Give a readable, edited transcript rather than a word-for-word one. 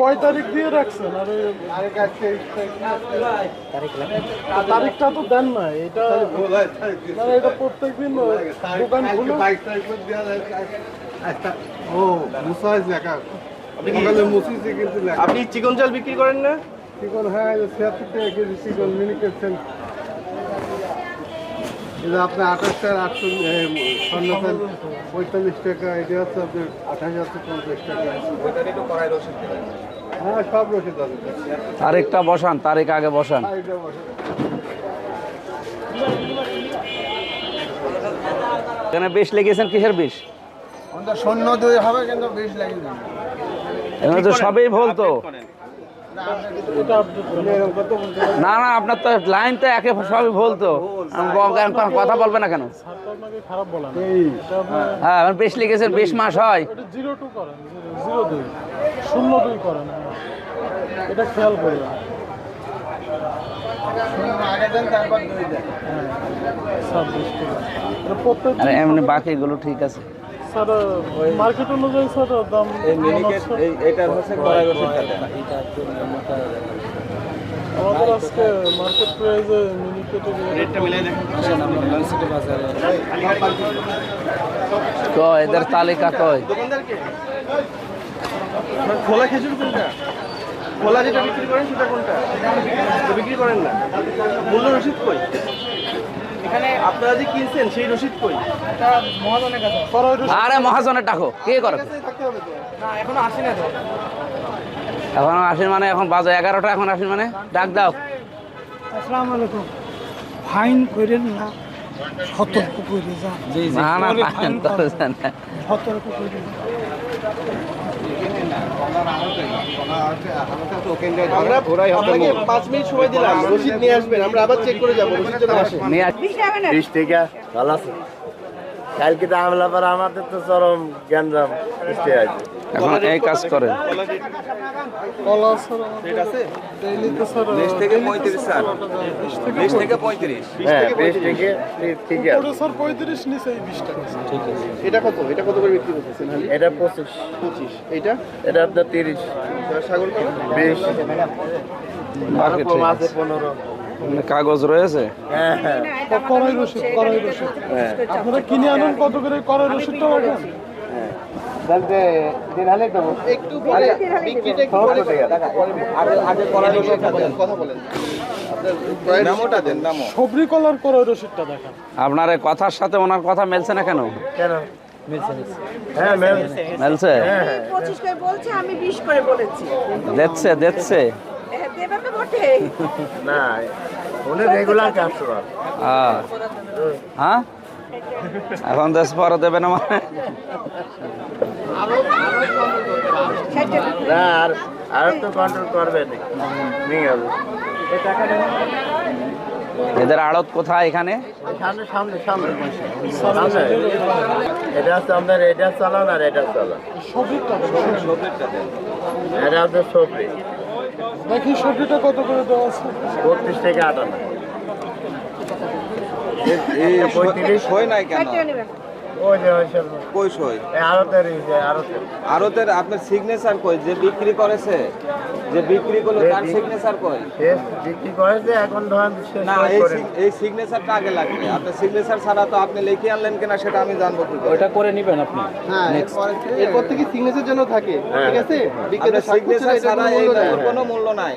কয় তারিখ দিয়ে রাখছেন? তারিখটা তো দেন না, এটা মানে এটা প্রত্যেকদিন দোকান খুলে আপনি চিকন চাল বিক্রি করেন না? চিকন, হ্যাঁ 76 টাকা কেজি চিকন মিনিকেট সেল। এটা আপনার 28,800 45 টাকা, এটা হচ্ছে আপনার 28,50 টাকা। হ্যাঁ সব রসিদ আছে। তারিখটা বসান, তারিখ আগে বসান। এখানে বিষ লেগেছেন, কিসের বিষ? শূন্য দুই হবে কিন্তু 20 লাগে না। এখানে তো সবই ভুল তো। না না, আপনার তো লাইন তো একে সবই ভুল তো। কথা বলবে না কেন? খারাপ বলা না। হ্যাঁ, বিষ লিখেছেন, 20 মাস হয়। 02 করেন, 02 02 করেন, এটা খেয়াল করবেন। আগে দেন তারপর 2 দেন। হ্যাঁ 26 টাকা। প্রত্যেক আর এমনি বাকিগুলো ঠিক আছে স্যার, মার্কেট অনুযায়ী স্যার দাম। এই মিনিকেট এইটার হচ্ছে কড়াই রসিদটা দেন। আমাদের আজকে মার্কেট প্রাইসে মিনিকেটে রেটটা মিলাই দেখেন। কয় এদের তালিকা কয়? দোকানদারকে খোলা খেজুর কোনটা? খোলা যেটা বিক্রি করেন সেটা কোনটা? তো বিক্রি করেন না। মূল্য রসিদ কই? এখানে আপনারা যে কিনছেন সেই রসিদ কই? এটা মহাজনের কাছে। আরে মহাজনের টাকো কে করে? না এখনো আসে না তো। এখন আসেন মানে এখন বাজে 11টা, এখন আসেন মানে ডাক দাও। আসসালামু আলাইকুম। ফাইন করেন না, সতর্ক করে যান। না না, ফাইন করেছেন। সতর্ক করে যান। আমরা 5 মিনিট সময় দিলাম, রসিদ নিয়ে আসবেন, আমরা আবার চেক করে যাবো। রসিদ যেন আসে। নিয়ে আস। 20 টাকা ভালো আছে। কালকে তো আমলা পর আমাদের তো চরম গ্যাঞ্জাম সৃষ্টি আছে। এখন এই কাজ করেন। কলা স্যার রেট আছে? ডেইলিতে স্যার 20 থেকে 35 স্যার। 20 থেকে 35। হ্যাঁ 20 টাকা ঠিক আছে। ওটা স্যার 35 নিচে 20 টাকা। ঠিক আছে। এটা কত? এটা কত করে বিক্রি করতেছেন হালি? এটা 25, 25। এইটা? এটা আপনার 30, ছাগল কি? 20, আর বাকি কম ঠিক আছে আছে। 15। মানে কাগজ রয়েছে। হ্যাঁ হ্যাঁ কড়াই রসিদ, কড়াই রসিদ। আপনারা কিনে আনেন কত করে কড়াই রসিদটা রাখেন? বলতে দিন হলে দেবো একটু পরে বিক্রিটা একটু পরে আগে করার রসিদটা দেন, কথা বলেন। আপনার নামটা দেন, নামও। সবরি কলার কড়াই রসিদটা দেখান। আপনার এই কথার সাথে ওনার কথা মেলছে না কেন? কেন হ্যাঁ ম্যাম মেলছে? 25 করে বলছে, আমি 20 করে বলেছি। দেখছে দেখছে। দেবে তো বটে। না উনি রেগুলার কাস্টমার। হ্যাঁ, এখন 10 পরে দেবে না মানে? না আর তো কন্ট্রোল করবে না। ঠিক আছে এদের আড়ত কোথায়? এখানে সামনে সামনে সামনে সামনে। এটা হচ্ছে আপনার, এটা চালান আর এটা চালান। সবরিটা এটা হচ্ছে সবজি। দেখি সবরিটা কত করে দেওয়া আছে। 32 থেকে 58। এই 35 হয় নাই কেন? ওই যে ওই সব কই সই? আরতের আরতের আরতের আপনার সিগনেচার কই? যে বিক্রি করেছে, যে বিক্রি করলো তার সিগনেচার কই? শেষ বিক্রি করেছে, এখন ধরেন শেষ না, করে। এই সিগনেচারটা আগে লাগবে। আপনার সিগনেচার ছাড়া তো আপনি লিখে আনলেন কিনা সেটা আমি জানবো কি করে? ওইটা করে নেবেন আপনি। হ্যাঁ, এরপর থেকে সিগনেচার জন্য থাকে। ঠিক আছে? বিক্রেতা সিগনেচার ছাড়া এর কোনো মূল্য নাই।